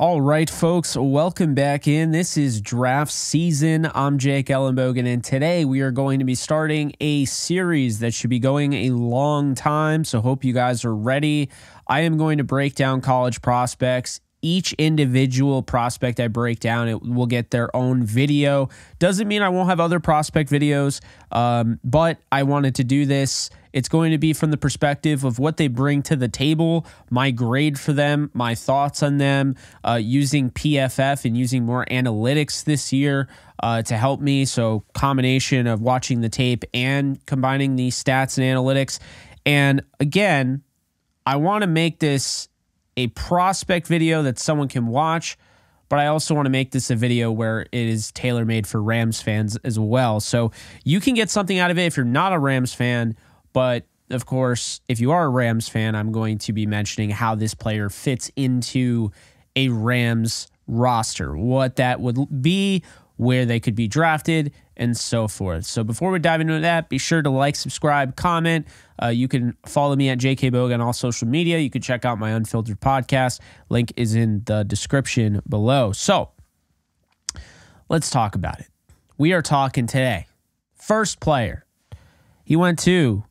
All right, folks, welcome back in. This is draft season. I'm Jake Ellenbogen, and today we are going to be starting a series that should be going a long time, so hope you guys are ready. I am going to break down college prospects. Each individual prospect I break down, it will get their own video. Doesn't mean I won't have other prospect videos, but I wanted to do this. It's going to be from the perspective of what they bring to the table, my grade for them, my thoughts on them, using PFF and using more analytics this year to help me. So combination of watching the tape and combining the stats and analytics. And again, I want to make this a prospect video that someone can watch, but I also want to make this a video where it is tailor-made for Rams fans as well. So you can get something out of it if you're not a Rams fan, but of course, if you are a Rams fan, I'm going to be mentioning how this player fits into a Rams roster, what that would be, where they could be drafted, and so forth. So before we dive into that, be sure to like, subscribe, comment. You can follow me at JKBoga on all social media. You can check out my Unfiltered podcast. Link is in the description below. So let's talk about it. We are talking today. First player. He went to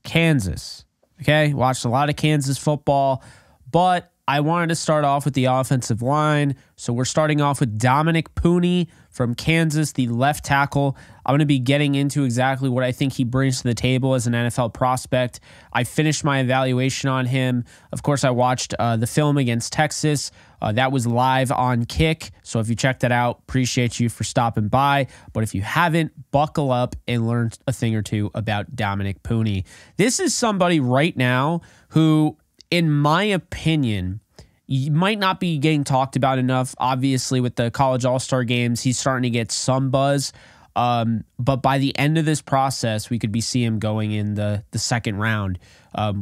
Kansas. Okay, watched a lot of Kansas football, but I wanted to start off with the offensive line. So we're starting off with Dominick Puni from Kansas, the left tackle. I'm going to be getting into exactly what I think he brings to the table as an NFL prospect. I finished my evaluation on him. Of course, I watched the film against Texas. That was live on Kick. So if you checked that out, appreciate you for stopping by. But if you haven't, buckle up and learn a thing or two about Dominick Puni. This is somebody right now who, in my opinion, might not be getting talked about enough. Obviously, with the college all-star games, he's starting to get some buzz. But by the end of this process, we could be seeing him going in the second round,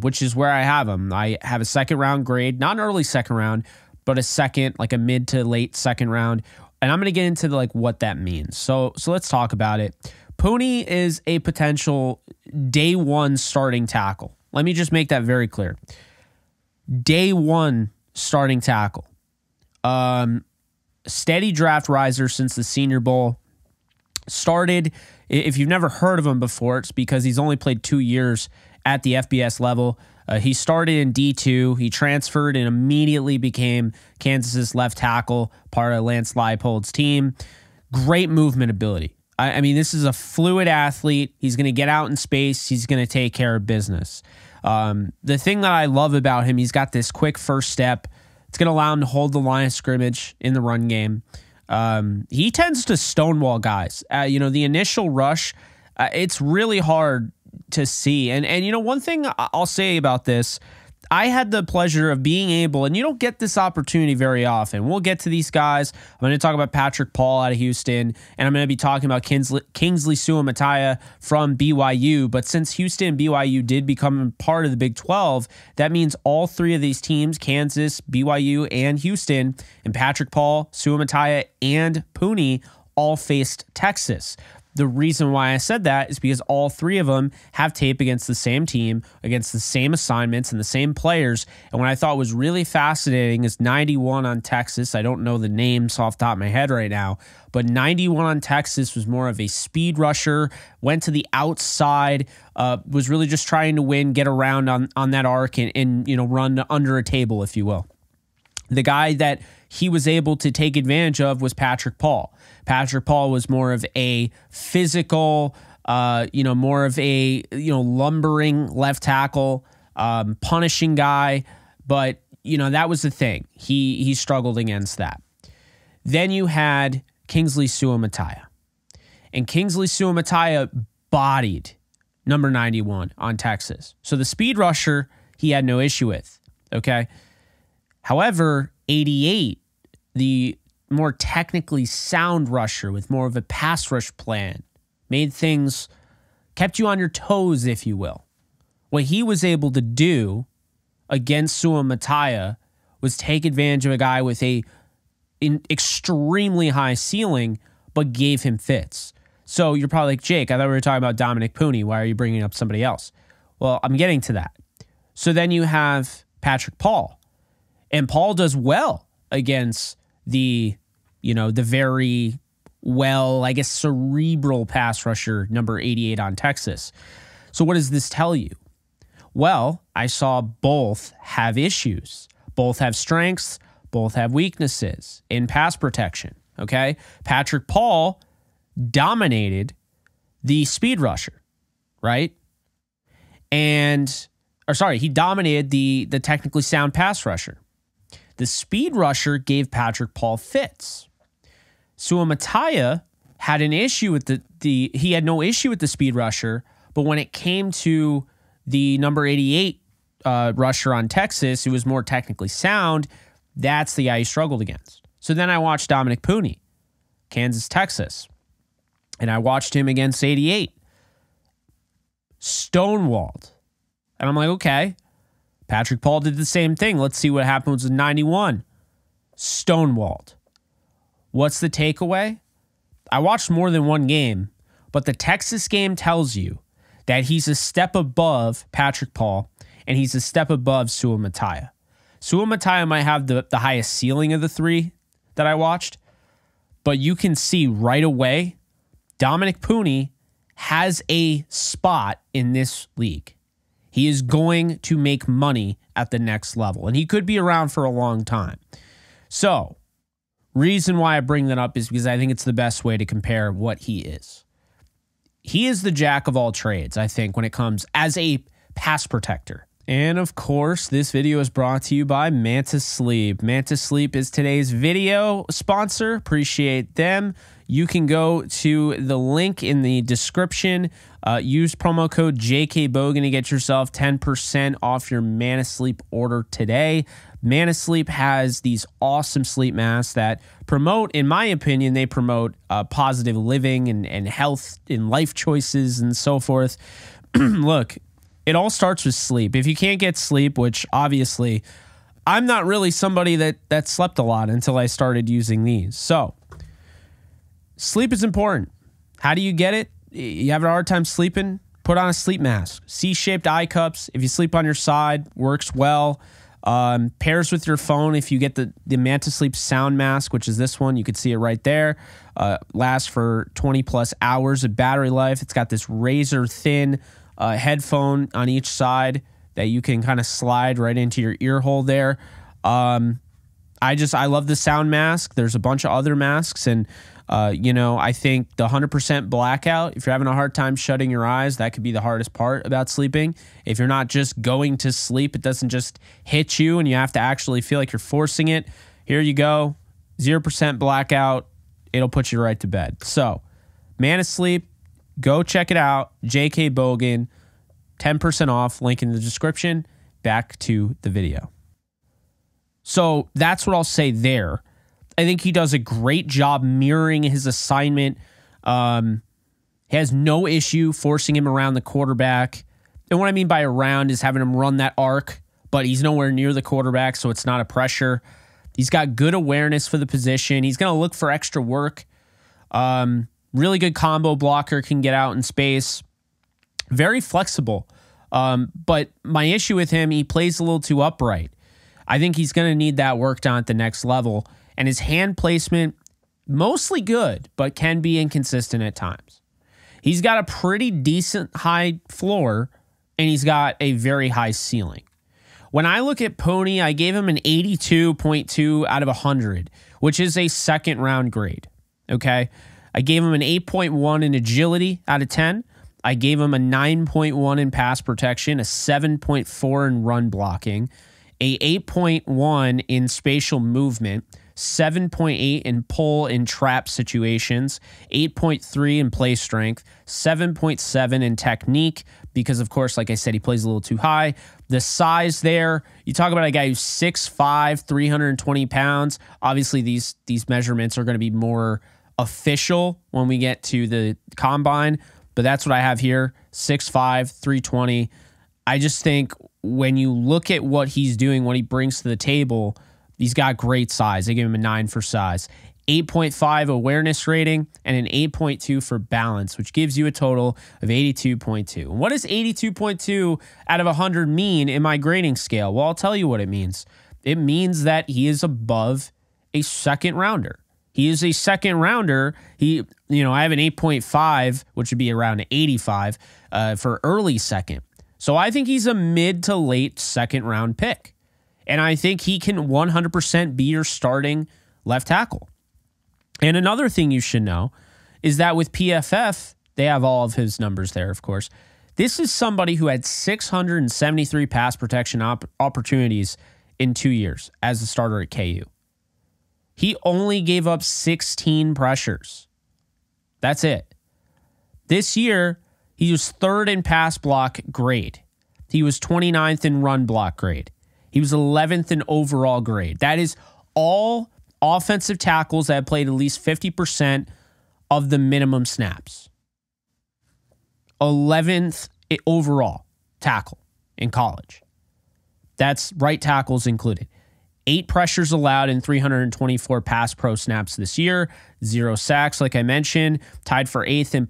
which is where I have him. I have a second round grade, not an early second round, but a second, like a mid to late second round. And I'm going to get into what that means. So let's talk about it. Puni is a potential day one starting tackle. Let me just make that very clear. Day one starting tackle. Steady draft riser since the Senior Bowl. Started, if you've never heard of him before, it's because he's only played 2 years at the FBS level. He started in D2. He transferred and immediately became Kansas's left tackle, part of Lance Leipold's team. Great movement ability. I mean, this is a fluid athlete. He's going to get out in space. He's going to take care of business. The thing that I love about him, he's got this quick first step. It's going to allow him to hold the line of scrimmage in the run game. He tends to stonewall guys. The initial rush, it's really hard to see. And one thing I'll say about this, I had the pleasure of being able, and you don't get this opportunity very often. We'll get to these guys. I'm going to talk about Patrick Paul out of Houston, and I'm going to be talking about Kingsley Suamataia from BYU. But since Houston and BYU did become part of the Big 12, that means all three of these teams, Kansas, BYU, and Houston, and Patrick Paul, Suamataia, and Puni all faced Texas. The reason why I said that is because all three of them have tape against the same team, against the same assignments and the same players. And what I thought was really fascinating is 91 on Texas. I don't know the names off the top of my head right now, but 91 on Texas was more of a speed rusher, went to the outside, was really just trying to win, get around on that arc and run under a table, if you will. The guy that he was able to take advantage of was Patrick Paul. Patrick Paul was more of a physical, more of a, lumbering left tackle, punishing guy. But, that was the thing. He struggled against that. Then you had Kingsley Suamataia. And Kingsley Suamataia bodied number 91 on Texas. So the speed rusher, he had no issue with. Okay. However, 88, the more technically sound rusher with more of a pass rush plan, kept you on your toes, if you will. What he was able to do against Suamataia was take advantage of a guy with an extremely high ceiling, but gave him fits. So you're probably like, Jake, I thought we were talking about Dominick Puni. Why are you bringing up somebody else? Well, I'm getting to that. So then you have Patrick Paul. And Paul does well against the, the very well, I guess, cerebral pass rusher, number 88 on Texas. So what does this tell you? Well, I saw both have issues. Both have strengths. Both have weaknesses in pass protection. Okay. Patrick Paul dominated the speed rusher, right? He dominated the technically sound pass rusher. The speed rusher gave Patrick Paul fits. Suamataia had an issue with he had no issue with the speed rusher, but when it came to the number 88 rusher on Texas, who was more technically sound, that's the guy he struggled against. So then I watched Dominick Puni, Kansas, Texas, and I watched him against 88. Stonewalled. And I'm like, okay, Patrick Paul did the same thing. Let's see what happens with 91. Stonewalled. What's the takeaway? I watched more than one game, but the Texas game tells you that he's a step above Patrick Paul and he's a step above Suamataia. Suamataia might have the highest ceiling of the three that I watched, but you can see right away Dominick Puni has a spot in this league. He is going to make money at the next level, and he could be around for a long time. So, reason why I bring that up is because I think it's the best way to compare what he is. He is the jack of all trades, I think, when it comes as a pass protector. And of course, this video is brought to you by Mantis Sleep. Mantis Sleep is today's video sponsor. Appreciate them. You can go to the link in the description. Use promo code JKBogan to get yourself 10% off your Mantis Sleep order today. Mantis Sleep has these awesome sleep masks that promote, in my opinion, they promote positive living and health and life choices and so forth. Look, it all starts with sleep. If you can't get sleep, which obviously I'm not really somebody that slept a lot until I started using these. So sleep is important. How do you get it? You have a hard time sleeping? Put on a sleep mask. C-shaped eye cups. If you sleep on your side, works well. Pairs with your phone. If you get the Mantis Sleep sound mask, which is this one, you can see it right there. Lasts for 20 plus hours of battery life. It's got this razor thin headphone on each side that you can kind of slide right into your ear hole there. I love the sound mask. There's a bunch of other masks, and I think the 100% blackout, if you're having a hard time shutting your eyes, that could be the hardest part about sleeping. If you're not just going to sleep, it doesn't just hit you and you have to actually feel like you're forcing it. Here you go. 0% blackout. It'll put you right to bed. So, Mantis Sleep, go check it out. JK Bogan, 10% off. Link in the description. Back to the video. So, that's what I'll say there. I think he does a great job mirroring his assignment. He has no issue forcing him around the quarterback. And what I mean by around is having him run that arc, but he's nowhere near the quarterback, so it's not a pressure. He's got good awareness for the position. He's going to look for extra work. Really good combo blocker, can get out in space. Very flexible. But my issue with him, he plays a little too upright. I think he's going to need that worked on at the next level. And his hand placement, mostly good, but can be inconsistent at times. He's got a pretty decent high floor, and he's got a very high ceiling. When I look at Puni, I gave him an 82.2 out of 100, which is a second round grade. Okay. I gave him an 8.1 in agility out of 10. I gave him a 9.1 in pass protection, a 7.4 in run blocking, a 8.1 in spatial movement, 7.8 in pull and trap situations, 8.3 in play strength, 7.7 in technique, because of course, like I said, he plays a little too high. The size there, you talk about a guy who's 6'5", 320 pounds. Obviously, these measurements are going to be more official when we get to the combine, but that's what I have here, 6'5", 320. I just think when you look at what he's doing, what he brings to the table, he's got great size. I give him a 9 for size. 8.5 awareness rating and an 8.2 for balance, which gives you a total of 82.2. What does 82.2 out of 100 mean in my grading scale? Well, I'll tell you what it means. It means that he is above a second rounder. He is a second rounder. I have an 8.5, which would be around 85 for early second. So I think he's a mid to late second round pick. And I think he can 100% be your starting left tackle. And another thing you should know is that with PFF, they have all of his numbers there, of course. This is somebody who had 673 pass protection opportunities in 2 years as a starter at KU. He only gave up 16 pressures. That's it. This year, he was third in pass block grade. He was 29th in run block grade. He was 11th in overall grade. That is all offensive tackles that have played at least 50% of the minimum snaps. 11th overall tackle in college. That's right tackles included. 8 pressures allowed in 324 pass pro snaps this year. 0 sacks, like I mentioned. Tied for 8th in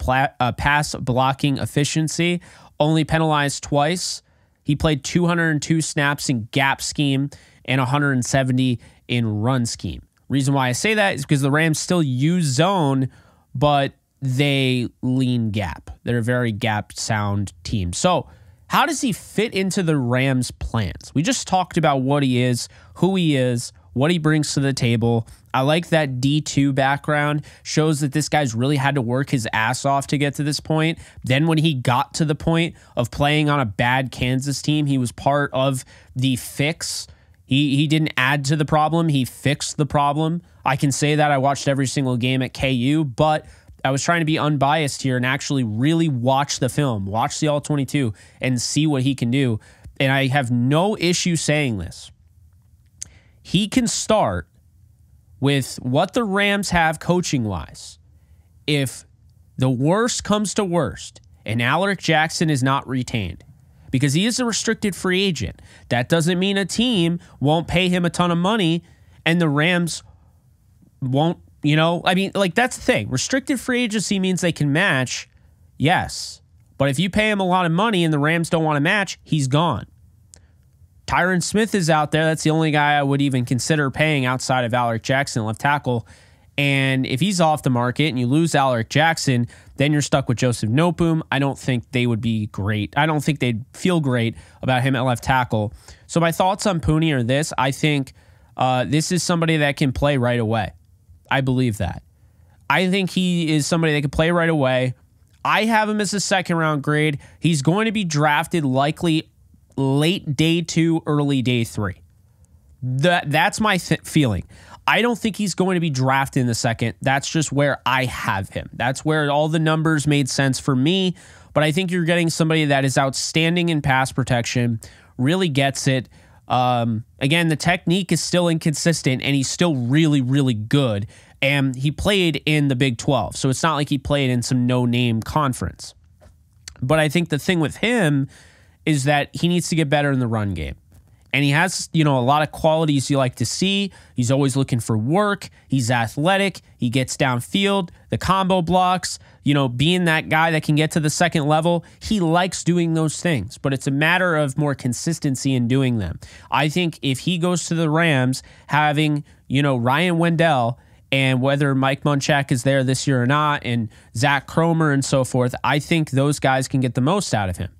pass blocking efficiency. Only penalized twice. He played 202 snaps in gap scheme and 170 in run scheme. Reason why I say that is because the Rams still use zone, but they lean gap. They're a very gap sound team. So how does he fit into the Rams' plans? We just talked about what he is, who he is, what he brings to the table. I like that D2 background. Shows that this guy's really had to work his ass off to get to this point. Then when he got to the point of playing on a bad Kansas team, he was part of the fix. He didn't add to the problem. He fixed the problem. I can say that. I watched every single game at KU, but I was trying to be unbiased here and actually really watch the film, watch the All-22, and see what he can do. And I have no issue saying this. He can start with what the Rams have coaching-wise. If the worst comes to worst and Alaric Jackson is not retained, because he is a restricted free agent, that doesn't mean a team won't pay him a ton of money and the Rams won't. That's the thing. Restricted free agency means they can match, yes. But if you pay him a lot of money and the Rams don't want to match, he's gone. Tyron Smith is out there. That's the only guy I would even consider paying outside of Alaric Jackson, left tackle. And if he's off the market and you lose Alaric Jackson, then you're stuck with Joseph Noteboom. I don't think they would be great. I don't think they'd feel great about him at left tackle. So my thoughts on Puni are this. I think this is somebody that can play right away. I believe that. I think he is somebody that can play right away. I have him as a second round grade. He's going to be drafted likely late day 2, early day 3. That's my feeling. I don't think he's going to be drafted in the second. That's just where I have him. That's where all the numbers made sense for me. But I think you're getting somebody that is outstanding in pass protection, really gets it. Again, the technique is still inconsistent and he's still really, really good. And he played in the Big 12. So it's not like he played in some no-name conference. But I think the thing with him is that he needs to get better in the run game. And he has, a lot of qualities you like to see. He's always looking for work. He's athletic. He gets downfield. The combo blocks, being that guy that can get to the second level. He likes doing those things, but it's a matter of more consistency in doing them. I think if he goes to the Rams, having, Ryan Wendell, and whether Mike Munchak is there this year or not, and Zach Cromer and so forth, I think those guys can get the most out of him.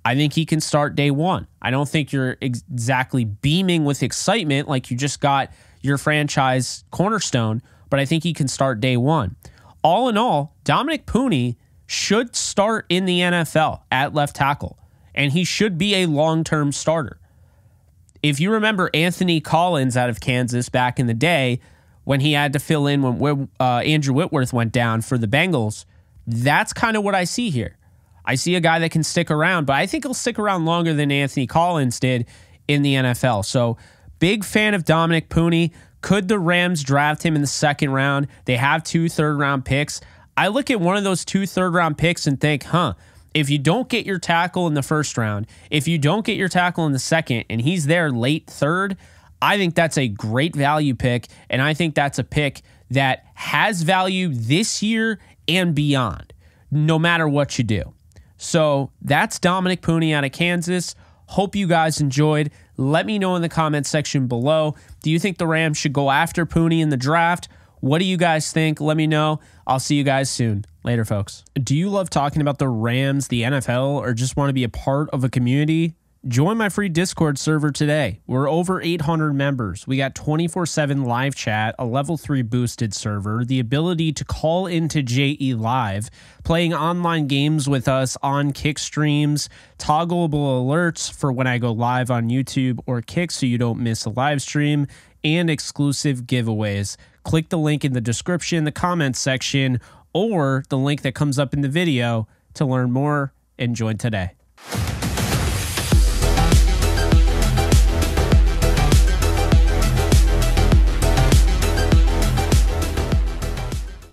I think he can start day 1. I don't think you're exactly beaming with excitement like you just got your franchise cornerstone, but I think he can start day 1. All in all, Dominick Puni should start in the NFL at left tackle, and he should be a long-term starter. If you remember Anthony Collins out of Kansas back in the day when he had to fill in when Andrew Whitworth went down for the Bengals, that's kind of what I see here. I see a guy that can stick around, but I think he'll stick around longer than Anthony Collins did in the NFL. So big fan of Dominick Puni. Could the Rams draft him in the second round? They have 2 third-round picks. I look at one of those 2 third-round picks and think, if you don't get your tackle in the first round, if you don't get your tackle in the second, and he's there late third, I think that's a great value pick, and I think that's a pick that has value this year and beyond, no matter what you do. So that's Dominick Puni out of Kansas. Hope you guys enjoyed. Let me know in the comments section below Do you think the Rams should go after Puni in the draft? What do you guys think? Let me know. I'll see you guys soon. Later, folks. Do you love talking about the Rams, the NFL, or just want to be a part of a community? Join my free Discord server today. We're over 800 members. We got 24/7 live chat, a level 3 boosted server, the ability to call into JE Live, playing online games with us on Kick streams, toggleable alerts for when I go live on YouTube or Kick so you don't miss a live stream, and exclusive giveaways. Click the link in the description, the comments section, or the link that comes up in the video to learn more and join today.